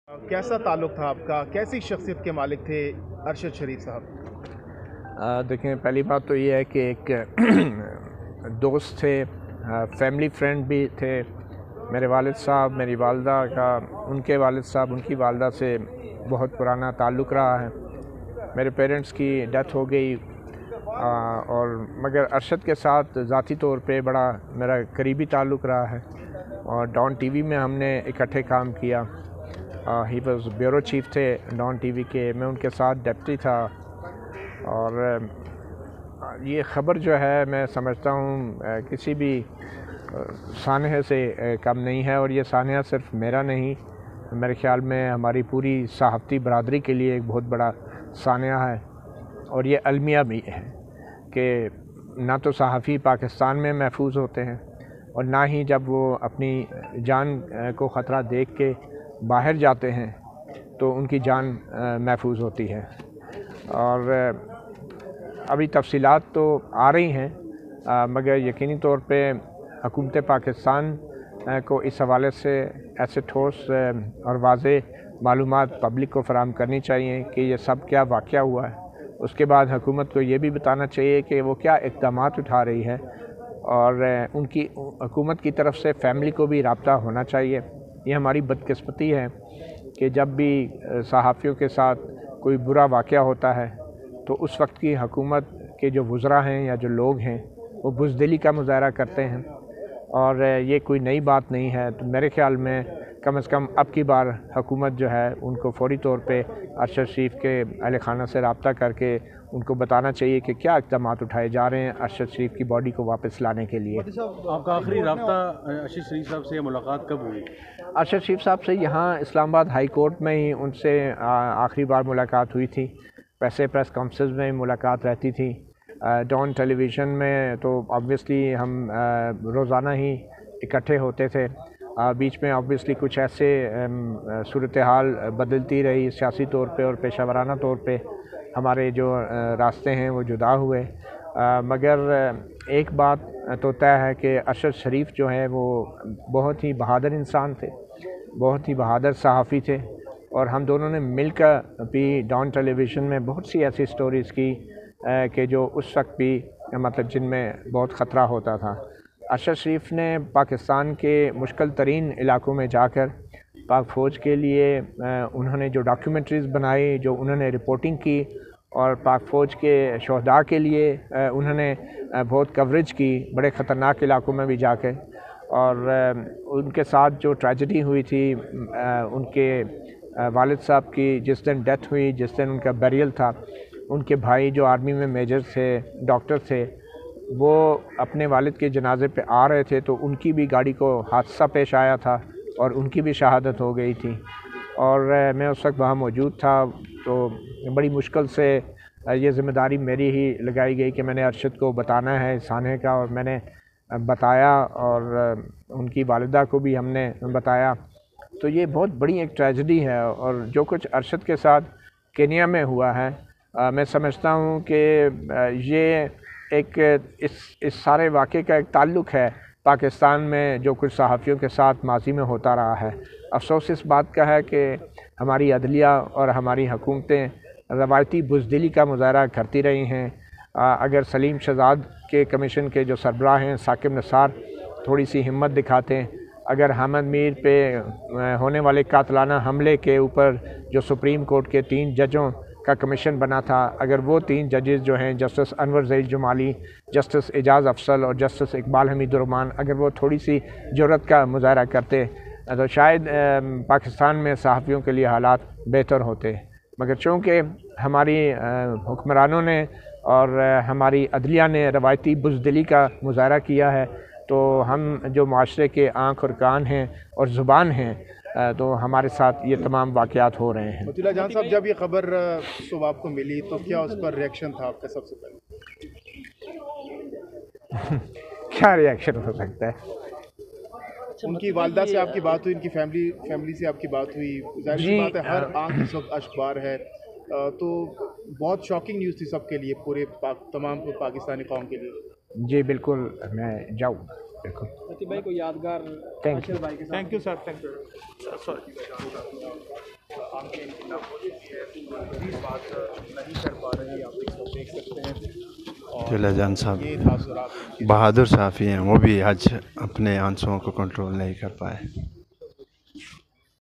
कैसा ताल्लुक़ था आपका, कैसी शख्सियत के मालिक थे अरशद शरीफ साहब? देखें, पहली बात तो ये है कि एक दोस्त थे, फैमिली फ्रेंड भी थे। मेरे वालिद साहब, मेरी वालदा का, उनके वालिद साहब, उनकी वालदा से बहुत पुराना ताल्लुक़ रहा है। मेरे पेरेंट्स की डेथ हो गई और मगर अरशद के साथ ज़ाती तौर पे बड़ा मेरा करीबी ताल्लुक़ रहा है और डॉन टीवी में हमने इकट्ठे काम किया। ही वॉज ब्यूरो चीफ थे डॉन टीवी के, मैं उनके साथ डेप्टी था। और ये ख़बर जो है मैं समझता हूँ किसी भी सानहे से कम नहीं है, और ये सानहा सिर्फ मेरा नहीं, मेरे ख़्याल में हमारी पूरी सहाफ़ती बरादरी के लिए एक बहुत बड़ा सानहा है। और ये अलमिया भी है कि ना तो सहाफ़ी पाकिस्तान में महफूज होते हैं और ना ही जब वो अपनी जान को ख़तरा देख के बाहर जाते हैं तो उनकी जान महफूज होती है। और अभी तफसीलात तो आ रही हैं, मगर यकीनी तौर पे हुकूमत पाकिस्तान को इस हवाले से ऐसे ठोस और वाज़े मालूमात पब्लिक को फराहम करनी चाहिए कि ये सब क्या वाक़या हुआ है। उसके बाद हुकूमत को ये भी बताना चाहिए कि वो क्या इक़दामात उठा रही है, और उनकी हुकूमत की तरफ से फ़ैमिली को भी राब्ता होना चाहिए। ये हमारी बदकिस्मती है कि जब भी सहाफ़ियों के साथ कोई बुरा वाक़या होता है तो उस वक्त की हुकूमत के जो वज़रा हैं या जो लोग हैं वो बुज़दिली का मुज़ाहरा करते हैं, और ये कोई नई बात नहीं है। तो मेरे ख़्याल में कम से कम अब की बार हुकूमत जो है उनको फ़ौरी तौर पे अरशद शरीफ के अहल खाना से रब्ता करके उनको बताना चाहिए कि क्या इक़दामात उठाए जा रहे हैं अरशद शरीफ की बॉडी को वापस लाने के लिए। आपका आखिरी रब्ता अरशद शरीफ साहब से मुलाकात कब हुई? अरशद शरीफ साहब से यहाँ इस्लामाबाद हाई कोर्ट में ही उनसे आखिरी बार मुलाकात हुई थी। वैसे प्रेस कॉन्फ्रेंस में मुलाकात रहती थी। डॉन टेलीविज़न में तो ऑब्वियसली हम रोज़ाना ही इकट्ठे होते थे। बीच में ऑब्वियसली कुछ ऐसे सूरत हाल बदलती रही सियासी तौर पे और पेशा वराना तौर पे हमारे जो रास्ते हैं वो जुदा हुए। मगर एक बात तो तय है कि अरशद शरीफ जो है वो बहुत ही बहादुर इंसान थे, बहुत ही बहादुर सहाफ़ी थे, और हम दोनों ने मिलकर भी डॉन टेलीविज़न में बहुत सी ऐसी स्टोरीज़ की कि जो उस वक्त भी मतलब जिनमें बहुत ख़तरा होता था। अरशद शरीफ ने पाकिस्तान के मुश्किल तरीन इलाकों में जाकर पाक फ़ौज के लिए उन्होंने जो डॉक्यूमेंट्रीज़ बनाई, जो उन्होंने रिपोर्टिंग की, और पाक फ़ौज के शहदा के लिए उन्होंने बहुत कवरेज की बड़े ख़तरनाक इलाकों में भी जाकर। और उनके साथ जो ट्रेजेडी हुई थी उनके वालिद साहब की जिस दिन डेथ हुई, जिस दिन उनका बैरियल था, उनके भाई जो आर्मी में मेजर थे, डॉक्टर थे, वो अपने वालिद के जनाजे पे आ रहे थे तो उनकी भी गाड़ी को हादसा पेश आया था और उनकी भी शहादत हो गई थी। और मैं उस वक्त वहाँ मौजूद था, तो बड़ी मुश्किल से ये ज़िम्मेदारी मेरी ही लगाई गई कि मैंने अरशद को बताना है इस सानहे का, और मैंने बताया और उनकी वालिदा को भी हमने बताया। तो ये बहुत बड़ी एक ट्रेजेडी है, और जो कुछ अरशद के साथ केन्या में हुआ है, मैं समझता हूँ कि ये एक इस सारे वाक़े का एक ताल्लुक़ है पाकिस्तान में जो कुछ सहाफ़ियों के साथ माजी में होता रहा है। अफसोस इस बात का है कि हमारी अदलिया और हमारी हुकूमतें रवायती बुज़दिली का मुज़ाहरा करती रही हैं। अगर सलीम शहजाद के कमीशन के जो सरबराह हैं साकिब नसार थोड़ी सी हिम्मत दिखाते हैं, अगर अहमद मीर पे होने वाले कातलाना हमले के ऊपर जो सुप्रीम कोर्ट के 3 जजों का कमीशन बना था, अगर वो 3 जजेस जो हैं जस्टिस अनवर ज़ैल जमाली, जस्टिस एजाज़ अफसल और जस्टिस इकबाल हमीदुर रहमान, अगर वो थोड़ी सी जुर्रत का मुज़ाहरा करते तो शायद पाकिस्तान में सहाफ़ियों के लिए हालात बेहतर होते। मगर चूँकि हमारी हुक्मरानों ने और हमारी अदलिया ने रवायती बुज़दिली का मुज़ाहरा किया है, तो हम जो माशरे के आँख और कान हैं और ज़ुबान हैं, तो हमारे साथ ये तमाम वाक़यात हो रहे हैं। मोतीला जान साहब, जब ये खबर सुबह आपको मिली तो क्या उस पर रिएक्शन था आपका सबसे पहले? क्या रिएक्शन हो सकता है? उनकी वालदा से आपकी बात हुई, उनकी फैमिली से आपकी बात हुई, जाहिर सी बात है हर आँख इस वक्त अश्कबार है, तो बहुत शॉकिंग न्यूज़ थी सबके लिए, पूरे तमाम पाकिस्तानी कौम के लिए। जी बिल्कुल, मैं जाऊँ बिल्कुल। भाई को यादगार thank you thank you sir, thank you sorry. بھی اس بات نہیں کر پا رہے ہیں، آپ دیکھ سکتے ہیں. دلہ جان صاحب یہ تاثرات بہادر صحافی ہیں، وہ بھی آج اپنے آنسوؤں کو کنٹرول نہیں کر پائے.